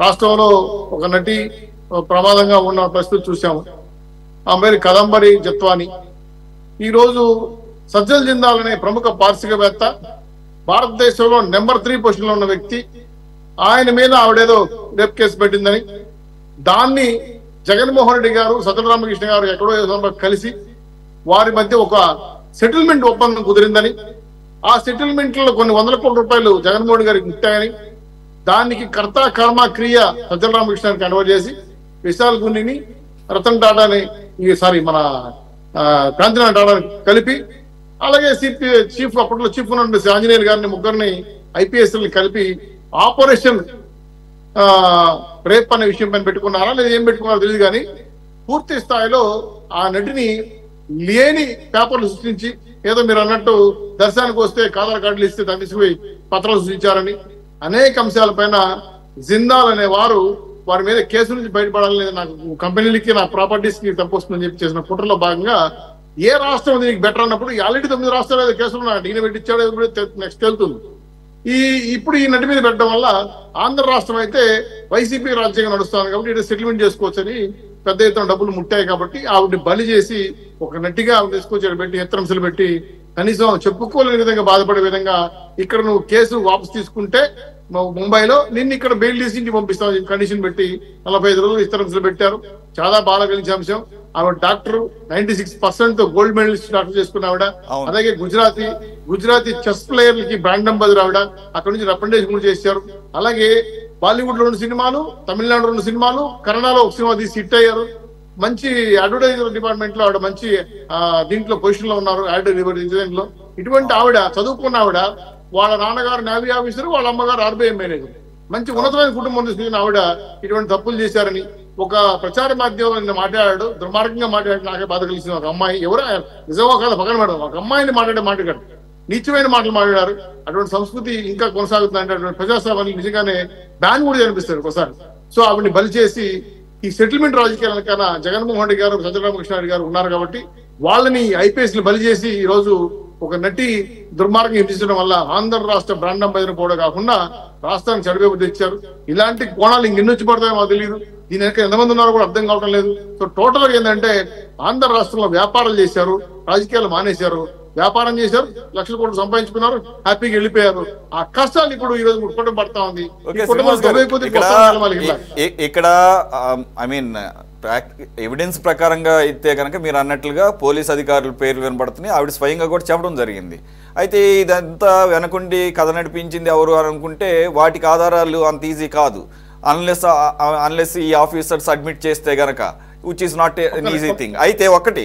రాష్ట్రంలో ఒక నటి ప్రమాదంగా ఉన్న పరిస్థితి చూసాము. ఆ పేరు కదంబరి జత్వాని. ఈరోజు సజ్జల్ జిందాల్ అనే ప్రముఖ పారిశ్రామికవేత్త, భారతదేశంలో నెంబర్ 3 పొజిషన్లో ఉన్న వ్యక్తి. ఆయన మీద ఆవిడేదో రేప్ కేసు పెట్టిందని, దాన్ని జగన్మోహన్ రెడ్డి గారు, సజ్జల రామకృష్ణ గారు ఎక్కడో కలిసి వారి మధ్య ఒక సెటిల్మెంట్ ఒప్పందం కుదిరిందని, ఆ సెటిల్మెంట్ లో కొన్ని వందల కోట్ల రూపాయలు జగన్మోహన్ రెడ్డి గారికి ముట్టాయని, దానికి కర్త కర్మ క్రియ సజ్జల రామకృష్ణ కన్వర్ట్ చేసి విశాల్ గున్నిని, రతన్ టాటాని, మన కాంతినాథ్ టాటాని కలిపి, అలాగే చీఫ్ అప్పట్లో చీఫ్ ఉన్న ఆంజనేయులు గారిని, ముగ్గురిని ఐపీఎస్ని కలిపి ఆపరేషన్ రేప్ అనే విషయం పైన పెట్టుకున్నారా లేదా ఏం పెట్టుకున్నారో తెలియదు, కానీ పూర్తి స్థాయిలో ఆ నటిని లేని పేపర్లు సృష్టించి, ఏదో మీరు అన్నట్టు దర్శనానికి వస్తే ఆధార్ కార్డులు ఇస్తే దాన్ని తీసుకుపోయి పత్రాలు సృష్టించారని అనేక అంశాలపైన జిందాల్ అనే వారి మీద కేసు నుంచి బయటపడాలని, నాకు కంపెనీలకి నా ప్రాపర్టీస్ కి తప్పొస్తుందని చెప్పి చేసిన కుట్రలో భాగంగా ఏ రాష్ట్రం దీనికి బెటర్ అన్నప్పుడు ఆల్రెడీ 9 రాష్ట్రాలు ఏదో కేసులు ఈయన పెట్టించాడు, నెక్స్ట్ వెళ్తుంది. ఇప్పుడు ఈ నటి మీద పెట్టడం వల్ల ఆంధ్ర రాష్ట్రం అయితే వైసీపీ రాజ్యాంగం నడుస్తుంది కాబట్టి ఇక్కడ సెటిల్మెంట్ చేసుకోవచ్చని పెద్ద ఎత్తున డబ్బులు ముట్టాయి కాబట్టి ఆవిడని బలి చేసి ఒక నటిగా ఆవిడ తీసుకొచ్చి పెట్టి హెచ్చరింపులు పెట్టి కనీసం చెప్పుకోలేని విధంగా బాధపడే విధంగా ఇక్కడ నువ్వు కేసు వాపసు తీసుకుంటే ముంబైలో నిన్ను ఇక్కడ బెయిల్ తీసి ఇంటికి పంపిస్తాం కండిషన్ పెట్టి 45 రోజులు హెచ్చరింపులు పెట్టారు. చాలా బాధ కలిగించే అంశం. ఆవిడ డాక్టర్, 96% గోల్డ్ మెడలిస్ట్ డాక్టర్ చేసుకున్న ఆవిడ. అలాగే గుజరాతీ చెస్ ప్లేయర్లకి బ్రాండ్ అంబాసిడర్ ఆవిడ. అక్కడ నుంచి రిప్రజెంటేషన్ కూడా చేశారు. అలాగే బాలీవుడ్ లో 2 సినిమాలు, తమిళనాడులో 2 సినిమాలు, కన్నడలో ఒక సినిమా తీసి హిట్ అయ్యారు. మంచి అడ్వర్టైజింగ్ డిపార్ట్మెంట్ లో ఆవిడ మంచి దీంట్లో పొజిషన్ లో ఉన్నారు, డిజైన్ లో. ఇటువంటి ఆవిడ, చదువుకున్న ఆవిడ, వాళ్ళ నాన్నగారు నేవీ ఆఫీసర్, వాళ్ళ అమ్మగారు ఆర్బీఐ మేనేజర్, మంచి ఉన్నతమైన కుటుంబం తీసుకున్న ఆవిడ ఇటువంటి తప్పులు చేశారని ఒక ప్రచార మాధ్యమం మాట్లాడాడు. దుర్మార్గంగా మాట్లాడి నాకే బాధ కలిసిన ఒక అమ్మాయి, ఎవరో నిజమో కాదు పక్కన మేడం, ఒక అమ్మాయిని మాట్లాడారు, నీచమైన మాటలు మాట్లాడారు. అటువంటి సంస్కృతి ఇంకా కొనసాగుతుందంటే అటువంటి ప్రజాస్వామ్యాన్ని నిజంగానే బ్యాన్ కూడా అనిపిస్తారు ఒకసారి. సో ఆవిడని బలి చేసి ఈ సెటిల్మెంట్ రాజకీయాలకన్నా జగన్మోహన్ రెడ్డి గారు, సజ్జల రామకృష్ణ గారు ఉన్నారు కాబట్టి వాళ్ళని ఐపీఎస్ బలి చేసి ఈ రోజు ఒక నటి దుర్మార్గం హింసించడం వల్ల ఆంధ్ర రాష్ట్ర బ్రాండ్ అంబాసిడర్ పోవడం కాకుండా రాష్ట్రానికి చెడుపేపు తెచ్చారు. ఇలాంటి కోణాలు ఇంకెన్నొచ్చి పడతాయో మాకు తెలియదు. దీని వెనక ఎంతమంది ఉన్నారో కూడా అర్థం కావడం లేదు. సో టోటల్ గా ఏంటంటే ఆంధ్ర రాష్ట్రంలో వ్యాపారాలు చేశారు, రాజకీయాలు మానేశారు, వ్యాపారం చేశారు, లక్షల కోట్లు సంపాదించుకున్నారు, హ్యాపీగా వెళ్ళిపోయారు. ఆ కష్టాలు ఇప్పుడు ఈ రోజు కుటుంబం పడతా ఉంది. ఇక్కడ ఐ మీన్ ఎవిడెన్స్ ప్రకారంగా అయితే కనుక మీరు అన్నట్లుగా పోలీస్ అధికారుల పేర్లు వినపడుతున్నాయి. ఆవిడ స్వయంగా కూడా చెప్పడం జరిగింది. అయితే ఇదంతా వెనకుండి కథ నడిపించింది ఎవరు అని అనుకుంటే వాటికి ఆధారాలు అంత ఈజీ కాదు, అన్లెస్ ఈ ఆఫీసర్స్ అడ్మిట్ చేస్తే గనక, which is not an easy thing. అయితే ఒకటి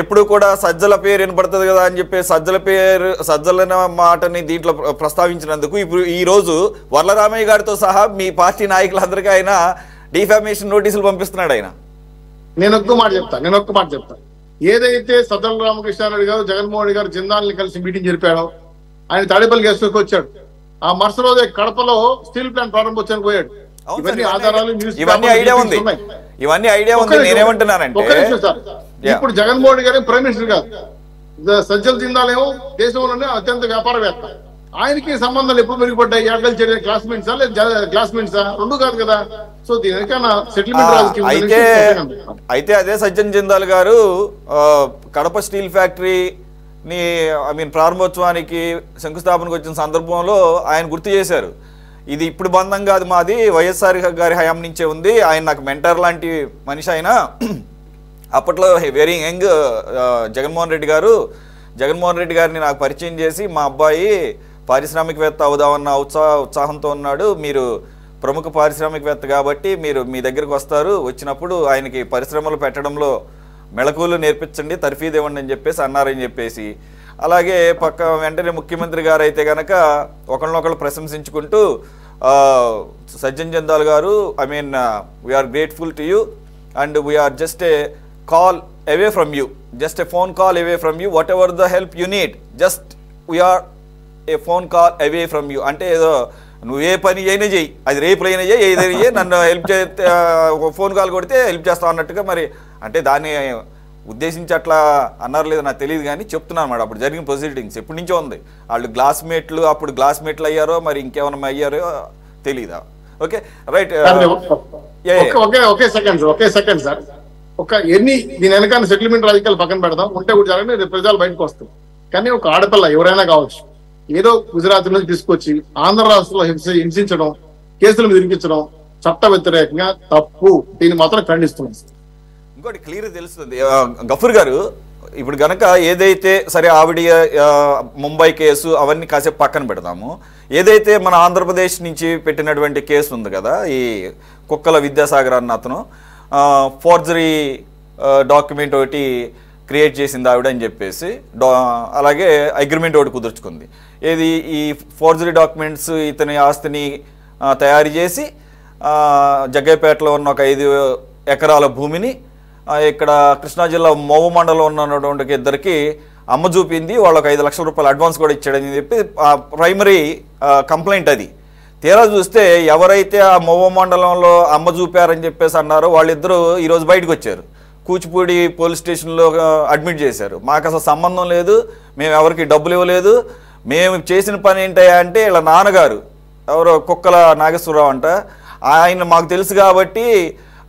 ఎప్పుడు కూడా సజ్జల పేరు వినపడుతుంది కదా అని చెప్పి సజ్జల మాటని దీంట్లో ప్రస్తావించినందుకు ఇప్పుడు ఈ రోజు వర్లరామయ్య గారితో సహా మీ పార్టీ నాయకులందరికీ ఆయన డిఫామేషన్ నోటీసులు పంపిస్తున్నాడు. ఆయన నేను ఒక్క మాట చెప్తా. ఏదైతే సజ్జల రామకృష్ణారెడ్డి గారు, జగన్మోహన్ రెడ్డి గారు జిందాల్ని కలిసి మీటింగ్ జరిపాడో, ఆయన తాడేపల్లి గెస్ట్ హౌస్కి వచ్చాడు. ఆ మరుసటి రోజే కడపలో స్టీల్ ప్లాంట్ ప్రారంభోత్సవానికి పోయాడు. ఇవన్నీ ఆధారాలు, ఇవన్నీ ఐడియా ఉంది. నేనేమంటున్నానంటే ఇప్పుడు జగన్మోహన్ రెడ్డి గారు ప్రైమ్ మినిస్టర్ కాదు, సజ్జల జిందాల్ ఏమో దేశంలోనే అత్యంత వ్యాపారవేత్త. ఆయనకి సంబంధాలు ఎప్పుడు మెరుగుపడ్డాయి? అగ్రికల్చర్ క్లాస్మేట్సా లేదా క్లాస్మేట్సా? రెండు కాదు కదా. సో దీనికన్నా సెటిల్మెంట్ అయితే అదే సజ్జన్ జిందాల్ గారు కడప స్టీల్ ఫ్యాక్టరీ ప్రారంభోత్సవానికి శంకుస్థాపనకు వచ్చిన సందర్భంలో ఆయన గుర్తు చేశారు, ఇది ఇప్పుడు బంధం కాదు, మాది వైఎస్ఆర్ గారి హయాం నుంచే ఉంది, ఆయన నాకు మెంటర్ లాంటి మనిషి. ఆయన అప్పట్లో వెరీ యంగ్ జగన్మోహన్ రెడ్డి గారిని నాకు పరిచయం చేసి, మా అబ్బాయి పారిశ్రామికవేత్త అవుదామన్న ఉత్సాహంతో ఉన్నాడు, మీరు ప్రముఖ పారిశ్రామికవేత్త కాబట్టి మీరు మీ దగ్గరకు వస్తారు, వచ్చినప్పుడు ఆయనకి పరిశ్రమలు పెట్టడంలో మెళకువలు నేర్పించండి, తర్ఫీదు ఇవ్వండి అని చెప్పేసి అన్నారని చెప్పేసి. అలాగే వెంటనే ముఖ్యమంత్రి గారు అయితే కనుక ఒకళ్ళనొకళ్ళు ప్రశంసించుకుంటూ Sajjan Jindal garu, I mean we're grateful to you and we're just a call away from you, just a phone call away from you, whatever the help you need, just we are a phone call away from you. అంటే ఏదో నువ్వు ఏ పని అయినా చెయ్యి, అది రేపు అయినా చెయ్యి, ఏదైనా చెయ్యి, నన్ను హెల్ప్ చేస్తే ఫోన్ కాల్ కొడితే హెల్ప్ చేస్తావు అన్నట్టుగా. మరి అంటే దాన్ని ఉద్దేశించి అట్లా అన్నారు లేదు నాకు తెలియదు కానీ చెప్తున్నాను అన్నమాట. అప్పుడు జరిగిన ప్రొసీడింగ్స్ ఎప్పటి నుంచో ఉంది. వాళ్ళు గ్లాస్మేట్లు అప్పుడు గ్లాస్మేట్లు అయ్యారో మరి ఇంకేమన్నా అయ్యారో తెలీదా? Okay right. ఒకే సెకండ్ సార్. దీని వెనకాల సెటిల్మెంట్ రాజకీయాలు పక్కన పెడదాం, ఉంటే కూడా జరగని రేపు ప్రజలు బయటకు వస్తాం. కానీ ఒక ఆడపిల్ల ఎవరైనా కావచ్చు, ఏదో గుజరాత్ నుంచి తీసుకొచ్చి ఆంధ్ర రాష్ట్రంలో హింసించడం, కేసులు మీద ఇరికించడం చట్ట వ్యతిరేకంగా తప్పు. దీన్ని మాత్రం ఖండిస్తున్నాం. ఇంకోటి క్లియర్ తెలుస్తుంది గఫూర్ గారు, ఇప్పుడు గనక ఏదైతే సరే ఆవిడ ముంబై కేసు అవన్నీ కాసేపు పక్కన పెడదాము, ఏదైతే మన ఆంధ్రప్రదేశ్ నుంచి పెట్టినటువంటి కేసు ఉంది కదా, ఈ కుక్కల విద్యాసాగర్ అన్న అతను ఫోర్జరీ డాక్యుమెంట్ ఒకటి క్రియేట్ చేసింది ఆవిడ అని చెప్పేసి, అలాగే అగ్రిమెంట్ ఒకటి కుదుర్చుకుంది. ఏది ఈ ఫోర్జరీ డాక్యుమెంట్స్ ఇతని ఆస్తిని తయారు చేసి జగ్గైపేటలో ఉన్న ఒక 5 ఎకరాల భూమిని ఇక్కడ కృష్ణా జిల్లా మోవ మండలం ఉన్నటువంటి ఇద్దరికి అమ్మ చూపింది. వాళ్ళకి 5 లక్షల రూపాయలు అడ్వాన్స్ కూడా ఇచ్చాడని చెప్పి ప్రైమరీ కంప్లైంట్ అది. తీరా చూస్తే ఎవరైతే ఆ మోవ మండలంలో అమ్మ చూపారని చెప్పేసి అన్నారో వాళ్ళిద్దరూ ఈరోజు బయటకు వచ్చారు. కూచిపూడి పోలీస్ స్టేషన్లో అడ్మిట్ చేశారు. మాకు అసలు సంబంధం లేదు, మేము ఎవరికి డబ్బులు ఇవ్వలేదు, మేము చేసిన పని ఏంటయ్యా అంటే వీళ్ళ నాన్నగారు ఎవరో కుక్కల నాగేశ్వరరావు అంట, ఆయన మాకు తెలుసు కాబట్టి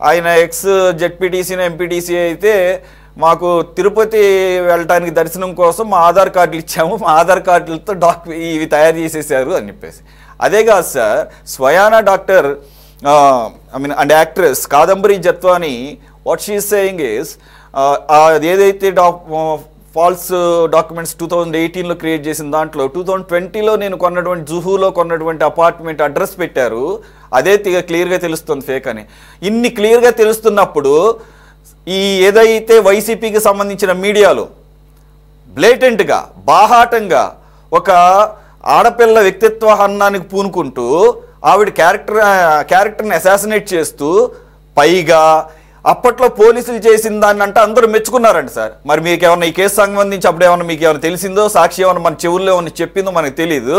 ఆయన ఎక్స్ జెడ్పీటీసీ ఎంపీటీసీ అయితే మాకు తిరుపతి వెళ్ళటానికి దర్శనం కోసం మా ఆధార్ కార్డులు ఇచ్చాము, మా ఆధార్ కార్డులతో ఇవి తయారు చేసేసారు అని చెప్పేసి. అదే కాదు సార్, స్వయానా doctor and actress Kadambari Jethwani what she is saying is ఏదైతే ఫాల్స్ డాక్యుమెంట్స్ 2018లో క్రియేట్ చేసిన దాంట్లో 2020లో నేను కొన్నటువంటి జుహూలో కొన్నటువంటి అపార్ట్మెంట్ అడ్రస్ పెట్టారు, అదే క్లియర్గా తెలుస్తుంది ఫేక్ అని. ఇన్ని క్లియర్గా తెలుస్తున్నప్పుడు ఈ ఏదైతే వైసీపీకి సంబంధించిన మీడియాలో బ్లేటెంట్గా బాహాటంగా ఒక ఆడపిల్ల వ్యక్తిత్వ హననానికి పూనుకుంటూ ఆవిడ క్యారెక్టర్ని అసాసినేట్ చేస్తూ, పైగా అప్పట్లో పోలీసులు చేసిన దాన్ని అంటే అందరూ మెచ్చుకున్నారంట సార్. మరి మీకు ఏమన్నా ఈ కేసు సంబంధించి అప్పుడు ఏమన్నా మీకు ఏమైనా తెలిసిందో, సాక్షి ఏమన్నా మన చెవుల్లో ఏమన్నా చెప్పిందో మనకు తెలీదు,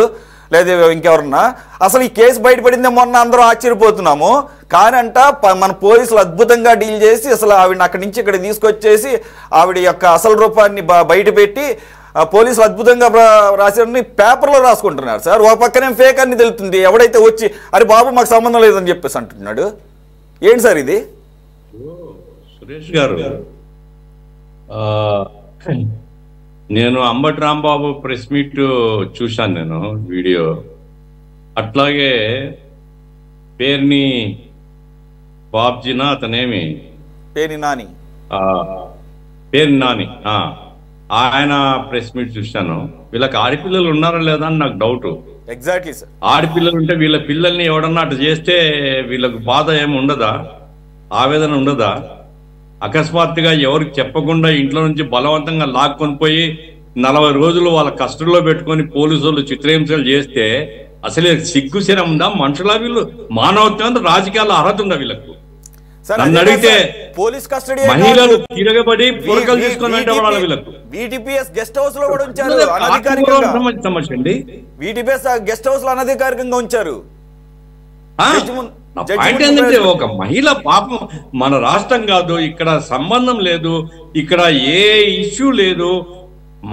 లేదా ఇంకెవరన్నా అసలు ఈ కేసు బయటపడిందే మొన్న అందరూ ఆశ్చర్యపోతున్నాము. కానీ అంట మన పోలీసులు అద్భుతంగా డీల్ చేసి అసలు ఆవిడని అక్కడి నుంచి ఇక్కడ తీసుకొచ్చేసి ఆవిడ యొక్క అసలు రూపాన్ని బయట పెట్టి పోలీసులు అద్భుతంగా రాశారని పేపర్లో రాసుకుంటున్నారు సార్. ఒక పక్కనే ఫేక్ అని తెలుస్తుంది, ఎవడైతే వచ్చి అరే బాబు మాకు సంబంధం లేదని చెప్పేసి అంటున్నాడు. ఏంటి సార్ ఇది? సురేష్ గారు, నేను అంబటి రాంబాబు ప్రెస్ మీట్ చూశాను, నేను వీడియో. అట్లాగే పేరుని బాబ్జీనా అతనేమి పేరు నాని ఆయన ప్రెస్ మీట్ చూశాను. వీళ్ళకి ఆడపిల్లలు ఉన్నారా లేదా అని నాకు డౌట్. Exactly sir. ఆడపిల్లలు ఉంటే వీళ్ళ పిల్లల్ని ఎవడన్నా అటు చేస్తే వీళ్ళకు బాధ ఏమి ఉండదా, ఆవేదన ఉండదా? అకస్మాత్తుగా ఎవరికి చెప్పకుండా ఇంట్లో నుంచి బలవంతంగా లాక్కొని పోయి 40 రోజులు వాళ్ళ కస్టడీలో పెట్టుకొని పోలీసులు చిత్రహింసలు చేస్తే అసలే సిగ్గుశరం ఉందా? మనుషుల వీళ్ళు మానవత్వం, రాజకీయాల అర్హత ఉందా వీళ్ళకు? నన్ను అడిగితే పోలీస్ కస్టడీ మహిళలు తిరగబడి పొరకలు తీసుకొని వీళ్ళకు వీటీపీఎస్ గెస్ట్ హౌస్ లో కూడా ఉంచారు అనధికారికంగా. సమస్య అండి, వీటీపీఎస్ గెస్ట్ హౌస్ లో అనధికారికంగా ఉంచారు. పాయింట్ ఏంటంటే ఒక మహిళ పాపం మన రాష్ట్రం కాదు, ఇక్కడ సంబంధం లేదు, ఇక్కడ ఏ ఇష్యూ లేదు.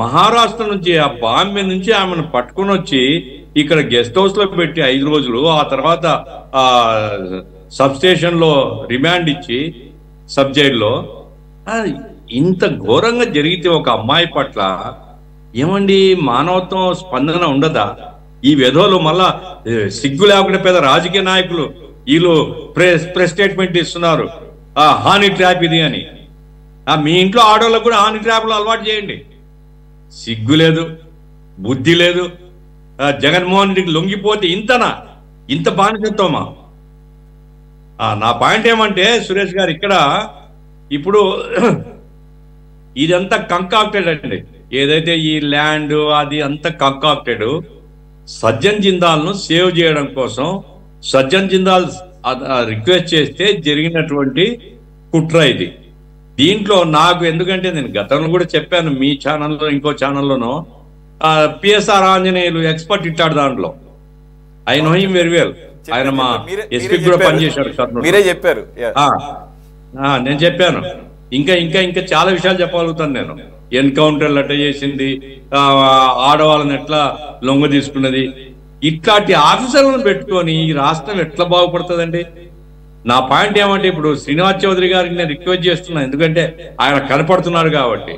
మహారాష్ట్ర నుంచి ఆ బాంబే నుంచి ఆమెను పట్టుకుని వచ్చి ఇక్కడ గెస్ట్ హౌస్ లో పెట్టి 5 రోజులు, ఆ తర్వాత ఆ సబ్ స్టేషన్ లో రిమాండ్ ఇచ్చి సబ్ జైల్లో ఇంత ఘోరంగా జరిగితే ఒక అమ్మాయి పట్ల ఏమండి మానవత్వం స్పందన ఉండదా? ఈ వెధవలు మళ్ళా సిగ్గు లేకుండా పెద్ద రాజకీయ నాయకులు వీళ్ళు ప్రెస్ స్టేట్మెంట్ ఇస్తున్నారు, హానీ ట్రాప్ ఇది అని. మీ ఇంట్లో ఆడవాళ్ళకు కూడా హానీ ట్రాప్లు అలవాటు చేయండి. సిగ్గు లేదు, బుద్ధి లేదు. జగన్మోహన్ రెడ్డికి లొంగిపోతే ఇంతనా, ఇంత బానిసత్వమా? నా పాయింట్ ఏమంటే సురేష్ గారు, ఇక్కడ ఇప్పుడు ఇదంతా కంకాక్టెడ్ అండి. ఏదైతే ఈ ల్యాండ్ అది అంతా కంకాక్టెడ్. సజ్జన్ జిందాల్ను సేవ్ చేయడం కోసం సజ్జన్ జిందాల్ రిక్వెస్ట్ చేస్తే జరిగినటువంటి కుట్ర ఇది. దీంట్లో నాకు ఎందుకంటే నేను గతంలో కూడా చెప్పాను, మీ ఛానల్లో ఇంకో ఛానల్లోనో, పిఎస్ఆర్ ఆంజనేయులు ఎక్స్పర్ట్ ఇట్టాడు దాంట్లో. I know him very well. ఆయన మా ఎస్పీ కూడా పనిచేశాడు. మీరే చెప్పారు. నేను చెప్పాను ఇంకా ఇంకా ఇంకా చాలా విషయాలు చెప్పగలుగుతాను నేను. ఎన్కౌంటర్లు అట్లా చేసింది, ఆడవాళ్ళని ఎట్లా లొంగ తీసుకున్నది, ఇట్లాంటి ఆఫీసర్లను పెట్టుకొని ఈ రాష్ట్రం ఎట్లా బాగుపడుతుందండి? నా పాయింట్ ఏమంటే, ఇప్పుడు శ్రీనివాస్ చౌదరి గారికి నేను రిక్వెస్ట్ చేస్తున్నా, ఎందుకంటే ఆయన కనపడుతున్నారు కాబట్టి.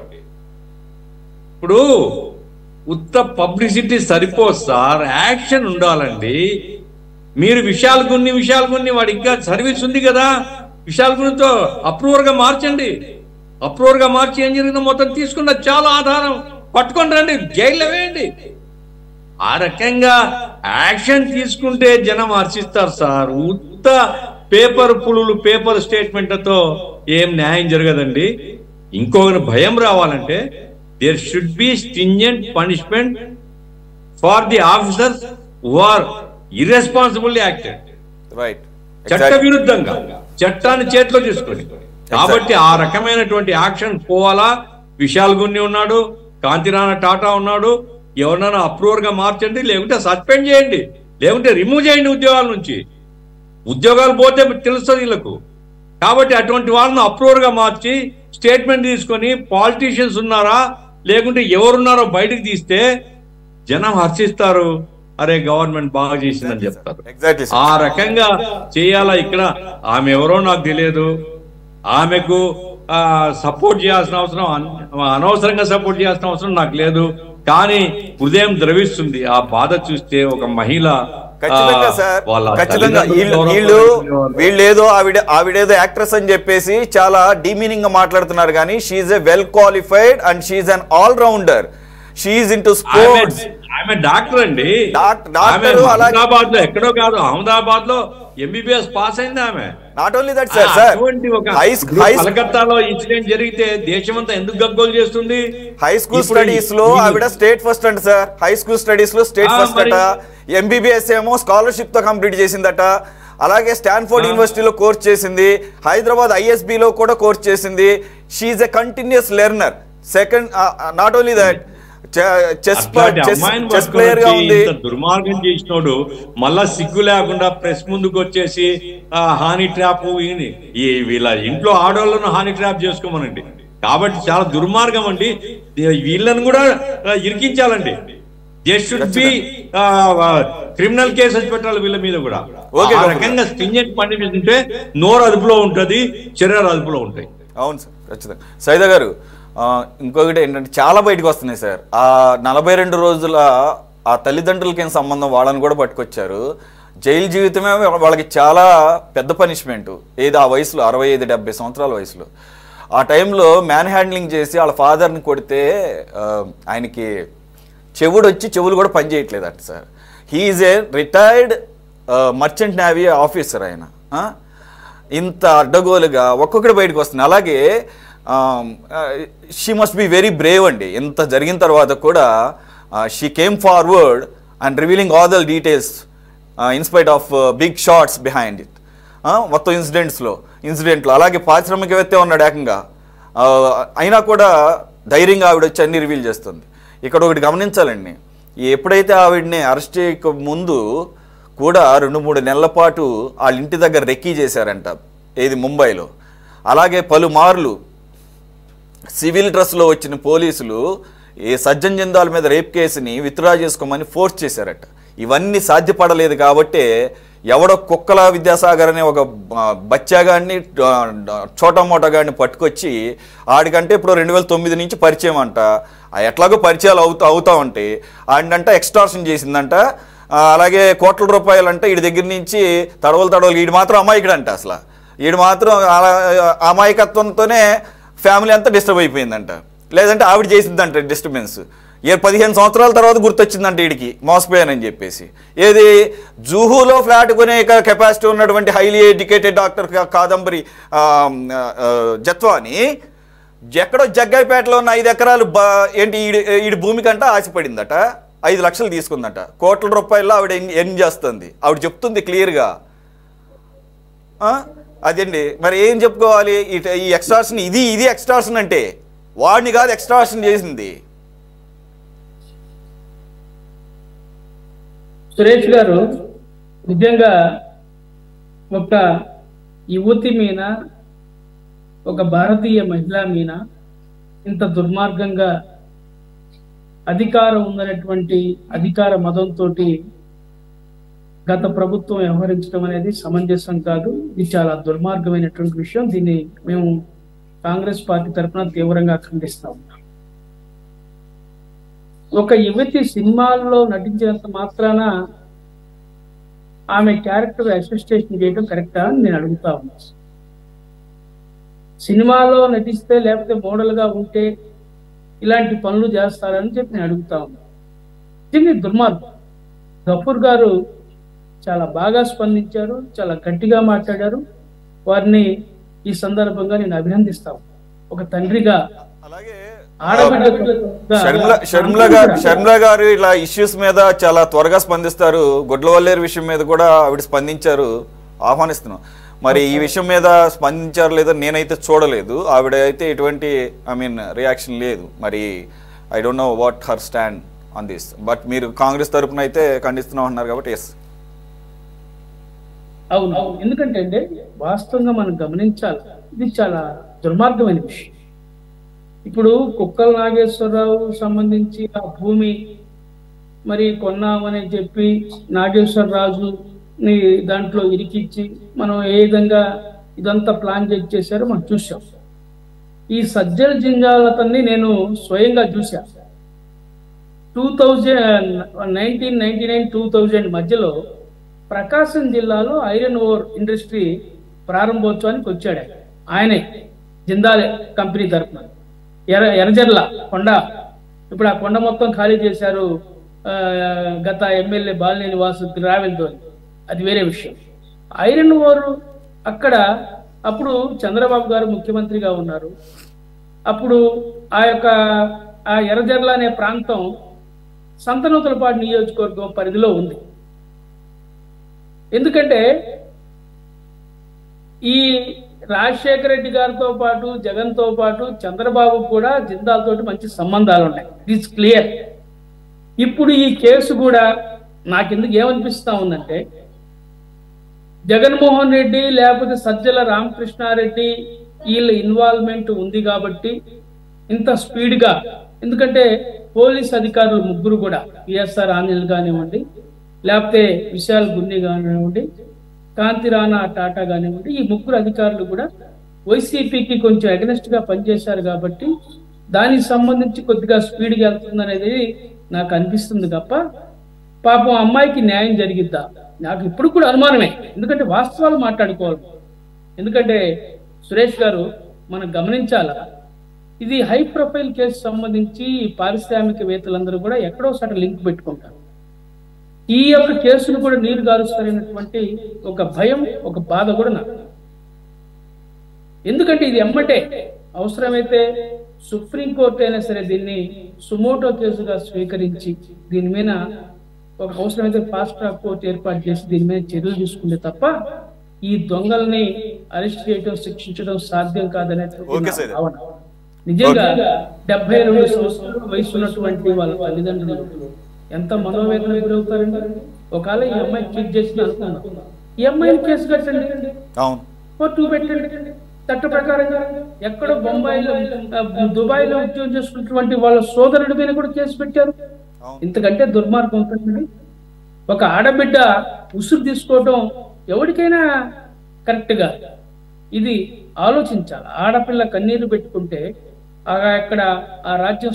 ఇప్పుడు ఉత్త పబ్లిసిటీ సరిపోదు సార్, యాక్షన్ ఉండాలండి. మీరు విశాల్ గున్ని వాడు ఇంకా సర్వీస్ ఉంది కదా, విశాల్ గున్నితో అప్రూవర్గా మార్చండి. అప్రూవర్గా మార్చి ఏం జరిగిందో మొత్తం తీసుకున్న చాలా ఆధారం పట్టుకొని రండి, జైల్లో వేయండి. ఆ రకంగా యాక్షన్ తీసుకుంటే జనం హర్షిస్తారు సార్. ఉత్త పేపర్ పులులు, పేపర్ స్టేట్మెంట్లతో ఏం న్యాయం జరగదండి. ఇంకొకరి భయం రావాలంటే there should be stringent punishment for the officers who are irresponsibly acted. Right, చట్ట విరుద్ధంగా చట్టాన్ని చేతిలో తీసుకొని. కాబట్టి ఆ రకమైనటువంటి యాక్షన్ పోవాలా. విశాల్ గున్ని ఉన్నాడు, కాంతిరాణ టాటా ఉన్నాడు, ఎవరినైనా అప్రూవర్ గా మార్చండి, లేకుంటే సస్పెండ్ చేయండి, లేకుంటే రిమూవ్ చేయండి ఉద్యోగాల నుంచి. ఉద్యోగాలు పోతే తెలుస్తుంది వీళ్ళకు. కాబట్టి అటువంటి వాళ్ళను అప్రూవర్ గా మార్చి స్టేట్మెంట్ తీసుకొని పాలిటీషియన్స్ ఉన్నారా లేకుంటే ఎవరున్నారో బయటకు తీస్తే జనం హర్షిస్తారు, అరే గవర్నమెంట్ బాగా చేసిందని చెప్తారు. ఆ రకంగా చేయాలా. ఇక్కడ ఆమె ఎవరో నాకు తెలియదు, ఆమెకు సపోర్ట్ చేయాల్సిన అవసరం, అనవసరంగా సపోర్ట్ చేయాల్సిన అవసరం నాకు లేదు. కానీ హృదయం ద్రవిస్తుంది ఆ బాధ చూస్తే. ఒక మహిళ ఖచ్చితంగా సార్, ఖచ్చితంగా వీళ్ళేదో ఆవిడేదో యాక్ట్రెస్ అని చెప్పేసి చాలా డీమీనింగ్ గా మాట్లాడుతున్నారు, కానీ she's a well qualified and she's an all rounder. She's into sports. ఆమె డాక్టర్ అండి, అహ్మదాబాద్ లో ఎక్కడో కాదు, అహ్మదాబాద్ లో ఎంబీబీఎస్ పాస్ అయింది ఆమె. నాట్ ఓన్లీ దట్ సార్, కలకత్తాలో ఇన్సిడెంట్ జరిగితే దేశమంతా ఎందుకు గగ్గోలు చేస్తుంది? హై స్కూల్ స్టడీస్ లో ఆవిడ స్టేట్ ఫస్ట్ అంట సార్. హై స్కూల్ స్టడీస్ లో స్టేట్ ఫస్ట్ అట. ఎంబీబీఎస్ ఏమో స్కాలర్షిప్ తో కంప్లీట్ చేసిందట. అలాగే స్టాన్ఫోర్డ్ యూనివర్సిటీలో కోర్స్ చేసింది, హైదరాబాద్ ఐఎస్బి లో కూడా కోర్స్ చేసింది. She's a continuous learner. Second, not only that, chess player గా ఉంది. దుర్మార్గం చేసినోడు మళ్ళా సిగ్గు లేకుండా ప్రెస్ ముందుకు వచ్చేసి హానీ ట్రాప్, వీళ్ళ ఇంట్లో ఆడవాళ్ళను హానీ ట్రాప్ చేసుకోమనండి. కాబట్టి చాలా దుర్మార్గం అండి. వీళ్ళని కూడా ఇరికించాలండి. They should be criminal cases పెట్టాలి వీళ్ళ మీద కూడా. ఆ రకంగా స్ట్రింజెంట్ పనిష్మెంట్ ఉంటే నోరు అదుపులో ఉంటుంది, చర్యలు అదుపులో ఉంటాయి. అవును సార్, ఖచ్చితంగా. సైదా గారు, ఇంకొకటి ఏంటంటే చాలా బయటకు వస్తున్నాయి సార్. ఆ 42 రోజుల ఆ తల్లిదండ్రులకి ఏం సంబంధం, వాళ్ళని కూడా పట్టుకొచ్చారు. జైలు జీవితమే వాళ్ళకి చాలా పెద్ద పనిష్మెంట్. ఏది ఆ వయసులో 65-70 సంవత్సరాల వయసులో. ఆ టైంలో మ్యాన్ హ్యాండ్లింగ్ చేసి వాళ్ళ ఫాదర్ని కొడితే ఆయనకి చెవులు కూడా పనిచేయట్లేదట sir. He is a retired merchant navy officer ఆయన. ఇంత అడ్డగోలుగా ఒక్కొక్కటి బయటకు వస్తుంది. అలాగే she must be very brave అండి. ఇంత జరిగిన తర్వాత కూడా she came forward and revealing all the details in spite of big shots behind it. మొత్తం ఇన్సిడెంట్లో అలాగే పారిశ్రామికవేత్తే ఉన్నాడు ఏకంగా. అయినా కూడా ధైర్యంగా ఆవిడ వచ్చి అన్ని రివీల్ చేస్తుంది. ఇక్కడ ఒకటి గమనించాలండి, ఎప్పుడైతే ఆవిడని అరెస్ట్ చేయక ముందు కూడా 2-3 నెలల పాటు వాళ్ళ ఇంటి దగ్గర రెక్కీ చేశారంట, ఏది ముంబైలో. అలాగే పలుమార్లు సివిల్ డ్రెస్లో వచ్చిన పోలీసులు ఏ సజ్జన్ జిందాల్ మీద రేప్ కేసుని విత్డ్రా చేసుకోమని ఫోర్స్ చేశారట. ఇవన్నీ సాధ్యపడలేదు కాబట్టి ఎవడో కుక్కల విద్యాసాగర్ అనే ఒక బచ్చాగాడిని, చోటా మోటాగాడిని పట్టుకొచ్చి ఆడికంటే ఇప్పుడు 2009 నుంచి పరిచయం అంట. ఎట్లాగో పరిచయాలు అవుతా ఉంటాయి. ఆడినంట ఎక్స్టార్షన్ చేసిందంట. అలాగే కోట్ల రూపాయలు అంటే వీడి దగ్గర నుంచి తడవలు వీడు మాత్రం అమాయకుడంట. అసలు వీడు మాత్రం అమాయకత్వంతోనే ఫ్యామిలీ అంతా డిస్టర్బ్ అయిపోయిందంట. లేదంటే ఆవిడ చేసిందంట డిస్టర్బెన్స్. 15 సంవత్సరాల తర్వాత గుర్తొచ్చిందంట వీడికి మోసపోయానని చెప్పేసి. ఏది జూహులో ఫ్లాట్ కొనే కెపాసిటీ ఉన్నటువంటి highly educated doctor Kadambari Jethwani ఎక్కడో జగ్గాయిపేటలో ఉన్న 5 ఎకరాలు ఏంటి ఈడి భూమి కంటే ఆశపడిందట. 5 లక్షలు తీసుకుందట. కోట్ల రూపాయల్లో ఆవిడ ఎర్న్ చేస్తుంది. ఆవిడ చెప్తుంది క్లియర్గా. అదండి, మరి ఏం చెప్పుకోవాలి? ఈ ఎక్స్ట్రాషన్, ఇది ఎక్స్ట్రాషన్ అంటే వాడిని కాదు ఎక్స్ట్రాషన్ చేసింది. సురేష్ గారు, నిజంగా ఒక యువతి మీద ఒక భారతీయ మహిళా మీద ఇంత దుర్మార్గంగా అధికారం ఉందనేటువంటి అధికార మదంతో గత ప్రభుత్వం వ్యవహరించడం అనేది సమంజసం కాదు. ఇది చాలా దుర్మార్గమైనటువంటి విషయం. దీన్ని మేము కాంగ్రెస్ పార్టీ తరఫున తీవ్రంగా ఖండిస్తా ఉన్నాం. ఒక యువతి సినిమాల్లో నటించినంత మాత్రాన ఆమె క్యారెక్టర్ అసోసియేషన్ చేయడం కరెక్టా అని నేను అడుగుతా ఉన్నా. సినిమాలో నటిస్తే లేకపోతే మోడల్గా ఉంటే ఇలాంటి పనులు చేస్తారని చెప్పి నేను అడుగుతా ఉన్నా. దీన్ని దుర్మార్గం. గఫూర్ గారు చాలా బాగా స్పందించారు, చాలా గట్టిగా మాట్లాడారు. వారిని ఈ సందర్భంగా నేను అభినందిస్తాను. ఒక తండ్రిగా అలాగే షర్మిల గారు ఇలా ఇష్యూస్ మీద చాలా త్వరగా స్పందిస్తారు. గొడ్లవల్లేరు విషయం మీద కూడా ఆవిడ స్పందించారు, ఆహ్వానిస్తున్నాం. మరి ఈ విషయం మీద స్పందించారు లేదో నేనైతే చూడలేదు. ఆవిడ అయితే ఎటువంటి రియాక్షన్ లేదు. మరి I don't know what her stand on this. But మీరు కాంగ్రెస్ తరఫున అయితే ఖండిస్తున్నాం అన్నారు కాబట్టి ఎస్. అవును, ఎందుకంటే అండి వాస్తవంగా మనం గమనించాలి, ఇది చాలా దుర్మార్గమైన విషయం. ఇప్పుడు కుక్కల నాగేశ్వరరావు సంబంధించి ఆ భూమి మరి కొన్నామని చెప్పి నాగేశ్వరరాజుని దాంట్లో ఇరికిచ్చి మనం ఏ విధంగా ఇదంతా ప్లాన్ చేశారో మనం చూసాం. ఈ సజ్జల జింజాలతన్ని నేను స్వయంగా చూసా. 1999-2000 మధ్యలో ప్రకాశం జిల్లాలో ఐరన్ ఓర్ ఇండస్ట్రీ ప్రారంభోత్సవానికి వచ్చాడు ఆయనే, జిందాల్ కంపెనీ తరఫున. ఎర్రజర్ల కొండ, ఇప్పుడు ఆ కొండ మొత్తం ఖాళీ చేశారు గత ఎమ్మెల్యే బాలినేని వాసు రావెల్తో. అది వేరే విషయం. ఐరన్ ఓర్ అక్కడ అప్పుడు చంద్రబాబు గారు ముఖ్యమంత్రిగా ఉన్నారు. అప్పుడు ఆ ఎర్రజర్ల అనే ప్రాంతం సంతనూతలపాడు నియోజకవర్గం పరిధిలో ఉంది. ఎందుకంటే ఈ రాజశేఖర రెడ్డి గారితో పాటు జగన్తో పాటు చంద్రబాబు కూడా జిందాల్ తోటి మంచి సంబంధాలు ఉన్నాయి. It's clear. ఇప్పుడు ఈ కేసు కూడా నాకెందుకు ఏమనిపిస్తా ఉందంటే, జగన్మోహన్ రెడ్డి లేకపోతే సజ్జల రామకృష్ణారెడ్డి వీళ్ళ ఇన్వాల్వ్మెంట్ ఉంది కాబట్టి ఇంత స్పీడ్గా, ఎందుకంటే పోలీస్ అధికారులు ముగ్గురు కూడా పిఎస్ఆర్ ఆంజనేయులు కానివ్వండి, లేకపోతే విశాల్ గున్ని కానివ్వండి, కాంతి రాణా టాటా కానివ్వండి, ఈ ముగ్గురు అధికారులు కూడా వైసీపీకి కొంచెం అగెనెస్ట్ గా పనిచేశారు కాబట్టి దానికి సంబంధించి కొద్దిగా స్పీడ్గా వెళ్తుంది అనేది నాకు అనిపిస్తుంది తప్ప పాపం అమ్మాయికి న్యాయం జరిగిద్దా నాకు ఇప్పుడు కూడా అనుమానమే. ఎందుకంటే వాస్తవాలు మాట్లాడుకోవాలి. ఎందుకంటే సురేష్ గారు మనం గమనించాలా, ఇది హై ప్రొఫైల్ కేసు సంబంధించి పారిశ్రామికవేత్తలందరూ కూడా ఎక్కడోసారి లింక్ పెట్టుకుంటారు. ఈ యొక్క కేసును కూడా నీరు గారుస్తారనేటువంటి ఒక భయం, ఒక బాధ కూడా నాకు. ఎందుకంటే ఇది ఎమ్మటే అవసరమైతే సుప్రీంకోర్టు అయినా సరే దీన్ని సుమోటో కేసుగా స్వీకరించి దీని మీద ఒక అవసరమైతే ఫాస్ట్ ట్రాక్ కోర్టు ఏర్పాటు చేసి దీని మీద చర్యలు తీసుకుంటే తప్ప ఈ దొంగల్ని అరెస్ట్ చేయడం, శిక్షించడం సాధ్యం కాదనే భావన. నిజంగా 72 సంవత్సరాల వయసు ఉన్నటువంటి వాళ్ళ తల్లిదండ్రులు ఎంత మనోవేదన గురవుతారండి. ఒకవేళ ఈ అమ్మాయి చీట్ చేసిన అనుకున్నాం, ఈ అమ్మాయిని కేసు కట్టండి, కోర్టు పెట్టండి. చట్ట ప్రకారంగా ఎక్కడో బొంబాయిలో దుబాయ్లో ఉద్యోగం చేసుకున్నటువంటి వాళ్ళ సోదరుడి మీద కూడా కేసు పెట్టారు. ఇంతకంటే దుర్మార్గం ఉంటుందండి. ఒక ఆడబిడ్డ ఉసురు తీసుకోవడం ఎవరికైనా కరెక్ట్గా ఇది ఆలోచించాలి. ఆడపిల్ల కన్నీరు పెట్టుకుంటే అక్కడ ఆ రాజ్యం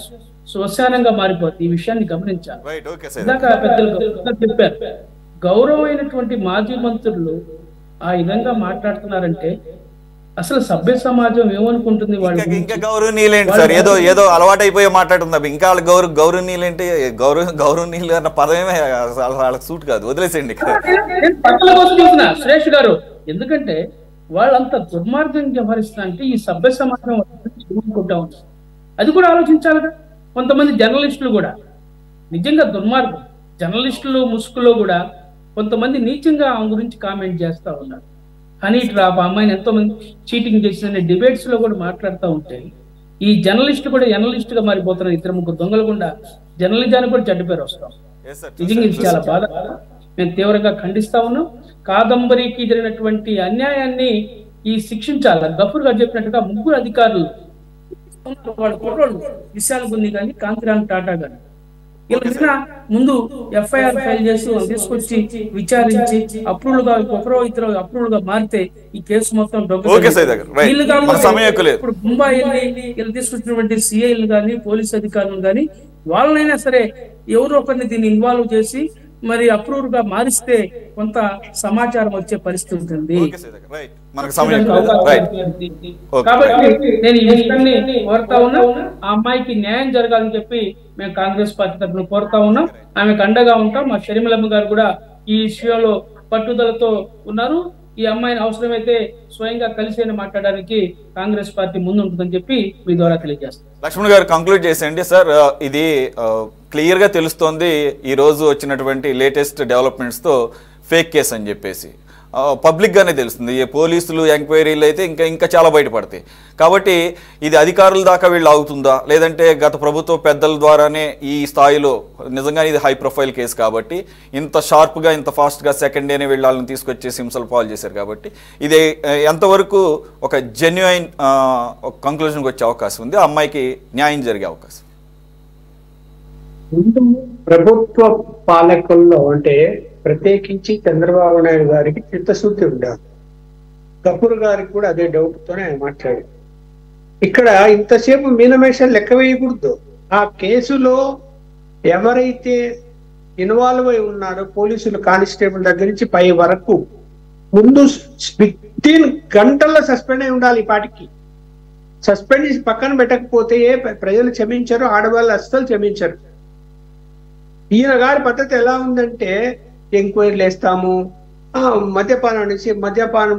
శ్మశానంగా మారిపోతుంది. ఈ విషయాన్ని గమనించాలి. ఇందాక పెద్దలు చెప్పారు, గౌరవమైనటువంటి మాజీ మంత్రులు ఆ విధంగా మాట్లాడుతున్నారంటే అసలు సభ్య సమాజం ఏమనుకుంటుంది? వాళ్ళు ఇంకా గౌరవనీయులేంటి సార్, ఏదో అలవాటు అయిపోయి మాట్లాడుతుందా? ఇంకా వాళ్ళ గౌరవనీయులేంటి? గౌరవనీయులు అన్న పదమే వాళ్ళకి సూట్ కాదు, వదిలేసేయండి. పక్కల కోసం చూసిన సురేష్ గారు, ఎందుకంటే వాళ్ళంత దుర్మార్గంగా వ్యవహరిస్తారంటే ఈ సభ్య సమాజం ఏమనుకుంటా ఉంటారు అది కూడా ఆలోచించాలిగా. కొంతమంది జర్నలిస్టులు కూడా నిజంగా దుర్మార్గం. జర్నలిస్టులు ముసుగులో కూడా కొంతమంది నీచంగా ఆమె గురించి కామెంట్ చేస్తూ ఉన్నారు. హనీ ట్రాప్ అమ్మాయిని ఎంతో మంది చీటింగ్ చేసిన డిబేట్స్ లో కూడా మాట్లాడుతూ ఉంటే ఈ జర్నలిస్ట్ కూడా జర్నలిస్ట్ గా మారిపోతున్నారు. 2-3 దొంగలు కూడా జర్నలిజానికి కూడా చెడ్డ పేరు వస్తాం. నిజంగా ఇది చాలా బాధ. మేము తీవ్రంగా ఖండిస్తా ఉన్నాం. కాదంబరికి జరిగినటువంటి అన్యాయాన్ని ఈ శిక్షించాలి. గఫూర్ గారు చెప్పినట్టుగా ముగ్గురు అధికారులు వాళ్ళ కుట్రోళ్ళు విశాల్ గుంది కానీ కాంతిరామ్ టాటా గారు ఇలా ముందు ఎఫ్ఐఆర్ ఫైల్ చేసి తీసుకొచ్చి విచారించి అప్రూవల్ గా ఒకరో ఇద్దరు అప్రూవల్ గా మారితే ఈ కేసు మొత్తం ఇప్పుడు ముంబై వెళ్ళి వీళ్ళు తీసుకొచ్చినటువంటి సిఐలు గాని పోలీస్ అధికారులు గాని వాళ్ళనైనా సరే ఎవరో ఒకరిని దీన్ని ఇన్వాల్వ్ చేసి మరి అప్రూవ్ గా మారిస్తే కొంత సమాచారం వచ్చే పరిస్థితి ఉంటుంది. కాబట్టి నేను ఈ విషయాన్ని కోరుతా ఉన్నా, ఆ అమ్మాయికి న్యాయం జరగాలని చెప్పి మేము కాంగ్రెస్ పార్టీ తరఫున కోరుతా ఉన్నాం. ఆమెకు అండగా ఉంటాం. మా షర్మిలమ్మ గారు కూడా ఈ విషయంలో పట్టుదలతో ఉన్నారు. ఈ అమ్మాయిని అవసరమైతే స్వయంగా కలిసి మాట్లాడడానికి కాంగ్రెస్ పార్టీ ముందు ఉంటుందని చెప్పి మీ ద్వారా తెలియజేస్తాం. లక్ష్మణ్ గారు కంక్లూడ్ చేసేయండి సార్. ఇది క్లియర్ గా తెలుస్తోంది ఈ రోజు వచ్చినటువంటి లేటెస్ట్ డెవలప్మెంట్స్ తో ఫేక్ కేసు అని చెప్పేసి పబ్లిక్ గానే తెలుస్తుంది. పోలీసులు ఎంక్వైరీలు అయితే ఇంకా చాలా బయటపడతాయి. కాబట్టి ఇది అధికారుల దాకా వీళ్ళు ఆగుతుందా, లేదంటే గత ప్రభుత్వ పెద్దల ద్వారానే ఈ స్థాయిలో నిజంగానే ఇది హై ప్రొఫైల్ కేసు కాబట్టి ఇంత షార్ప్గా ఇంత ఫాస్ట్గా సెకండ్ డేనే వీళ్ళని తీసుకొచ్చేసి హింసలు పాలు చేశారు. కాబట్టి ఇది ఎంతవరకు ఒక జెన్యున్ కంక్లూజన్కి వచ్చే అవకాశం ఉంది, ఆ అమ్మాయికి న్యాయం జరిగే అవకాశం? ముందు ప్రభుత్వ పాలకుల్లో అంటే ప్రత్యేకించి చంద్రబాబు నాయుడు గారికి చిత్తశుద్ధి ఉండాలి. గఫూర్ గారికి కూడా అదే డౌట్ తోనే ఆయన మాట్లాడారు. ఇక్కడ ఇంతసేపు మీనమేషాలు లెక్క వేయకూడదు. ఆ కేసులో ఎవరైతే ఇన్వాల్వ్ అయి ఉన్నారో పోలీసులు కానిస్టేబుల్ దగ్గర నుంచి పై వరకు ముందు 15 గంటల్లో సస్పెండ్ అయి ఉండాలి. ఈ పాటికి సస్పెండ్ చేసి పక్కన పెట్టకపోతే ప్రజలు క్షమించరు, ఆడవాళ్ళు అస్సలు క్షమించరు. ఈయన గారి పద్ధతి ఎలా ఉందంటే ఎంక్వైరీలు వేస్తాము, మద్యపానం నుంచి మద్యపానం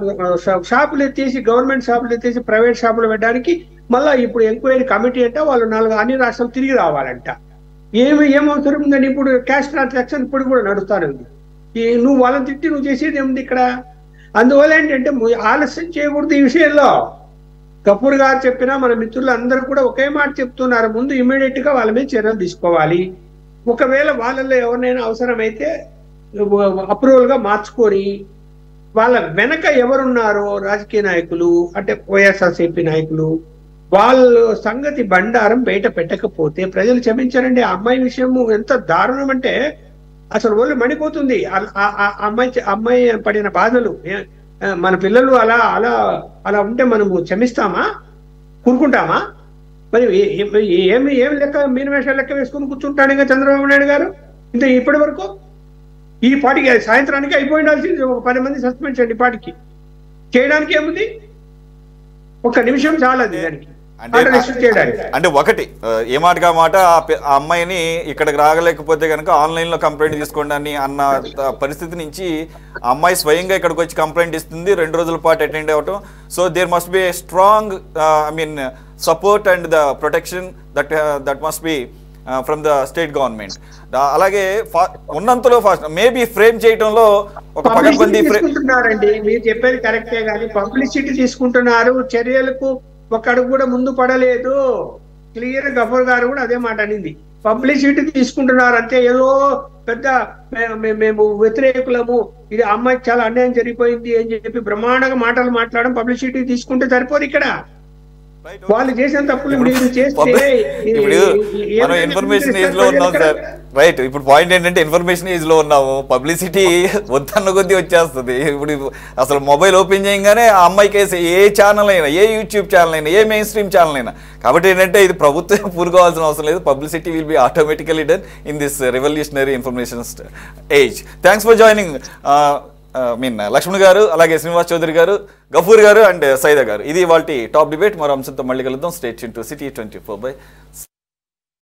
షాపులు ఎత్తేసి గవర్నమెంట్ షాపులు ఎత్తేసి ప్రైవేట్ షాపులు పెట్టడానికి మళ్ళీ ఇప్పుడు ఎంక్వైరీ కమిటీ అంటే వాళ్ళు 4 అన్ని రాష్ట్రాలు తిరిగి రావాలంట. ఏం అవసరం ఉందని ఇప్పుడు క్యాష్ ట్రాన్సాక్షన్ ఇప్పుడు కూడా నడుస్తానండి. నువ్వు వాళ్ళని తిట్టి నువ్వు చేసేది ఏముంది ఇక్కడ? అందువల్ల ఏంటంటే ఆలస్యం చేయకూడదు ఈ విషయంలో. గఫూర్ గారు చెప్పినా మన మిత్రులు అందరూ కూడా ఒకే మాట చెప్తున్నారు, ముందు ఇమీడియట్ గా వాళ్ళ మీద చర్యలు తీసుకోవాలి. ఒకవేళ వాళ్ళల్లో ఎవరినైనా అవసరమైతే అప్రూవల్ గా మార్చుకొని వాళ్ళ వెనక ఎవరున్నారో రాజకీయ నాయకులు అంటే వైఎస్ఆర్సీపీ నాయకులు వాళ్ళ సంగతి బండారం బయట పెట్టకపోతే ప్రజలు క్షమించారండి. ఆ అమ్మాయి విషయం ఎంత దారుణం అంటే అసలు ఒళ్ళు మండిపోతుంది. అమ్మాయి పడిన బాధలు మన పిల్లలు అలా అలా అలా ఉంటే మనము క్షమిస్తామా, కూరుకుంటామా? మరి ఏమి లెక్క మీనమేషాలు లెక్క వేసుకుని కూర్చుంటాడు ఇంకా చంద్రబాబు నాయుడు గారు? ఇంత ఇప్పటి వరకు ఈ పాటికి సాయంత్రానికి అయిపోయిండాల్సింది. ఒక 10 మంది సస్పెండ్ చేయండి. పాటికి చేయడానికి ఏముంది? ఒక నిమిషం చాలది దానికి. అంటే ఒకటి ఏ మాటగా మాట ఆ అమ్మాయిని ఇక్కడికి రాగలేకపోతే కనుక ఆన్లైన్ లో కంప్లైంట్ తీసుకోండి అన్న పరిస్థితి నుంచి ఆ అమ్మాయి స్వయంగా ఇక్కడికి వచ్చి కంప్లైంట్ ఇస్తుంది, 2 రోజుల పాటు అటెండ్ అవ్వటం. So there must be strong support and the protection that must be from the state government. అలాగే ఉన్నంతలో ఫాస్ట్ మేబీ ఫ్రేమ్ చేయడంలో ఒక పగడ్బందీ తీసుకుంటున్నారండి. మీరు చెప్పేది కరెక్టే, కానీ పబ్లిసిటీ తీసుకుంటున్నారు, చర్యలకు ఒక అడుగు కూడా ముందు పడలేదు. క్లియర్ గఫూర్ గారు కూడా అదే మాట అనింది. పబ్లిసిటీ తీసుకుంటున్నారు అంతే. ఏదో పెద్ద మేము వ్యతిరేకులము, ఇది అమ్మాయికి చాలా అన్యాయం జరిగిపోయింది అని చెప్పి బ్రహ్మాండంగా మాటలు మాట్లాడడం పబ్లిసిటీ తీసుకుంటే సరిపోదు. ఇక్కడ వాళ్ళు చేసిన తప్పులు మీరు చేస్తే మనం ఇన్ఫర్మేషన్ ఏజ్ లో ఉన్నాం సార్. రైట్, ఇప్పుడు పాయింట్ ఏంటంటే ఇన్ఫర్మేషన్ ఏజ్ లో ఉన్నాము, పబ్లిసిటీ వద్దన్న కొద్దీ వచ్చేస్తుంది. ఇప్పుడు అసలు మొబైల్ ఓపెన్ చేయగానే ఆ అమ్మాయికి ఏ ఛానల్ అయినా, ఏ యూట్యూబ్ ఛానల్ అయినా, ఏ మెయిన్ స్ట్రీమ్ ఛానల్ అయినా. కాబట్టి ఏంటంటే ఇది ప్రభుత్వం పూరుకోవాల్సిన అవసరం లేదు. Publicity will be automatically done in this revolutionary information age. Thanks for joining Lakshman garu, అలాగే శ్రీనివాస్ చౌదరి గారు, గఫూర్ గారు అండ్ సైదా గారు. ఇది వాళ్ళ టాప్ డిబేట్. మరో అంశంతో మళ్ళీ కలుద్దాం. Stay tune to city 24/7.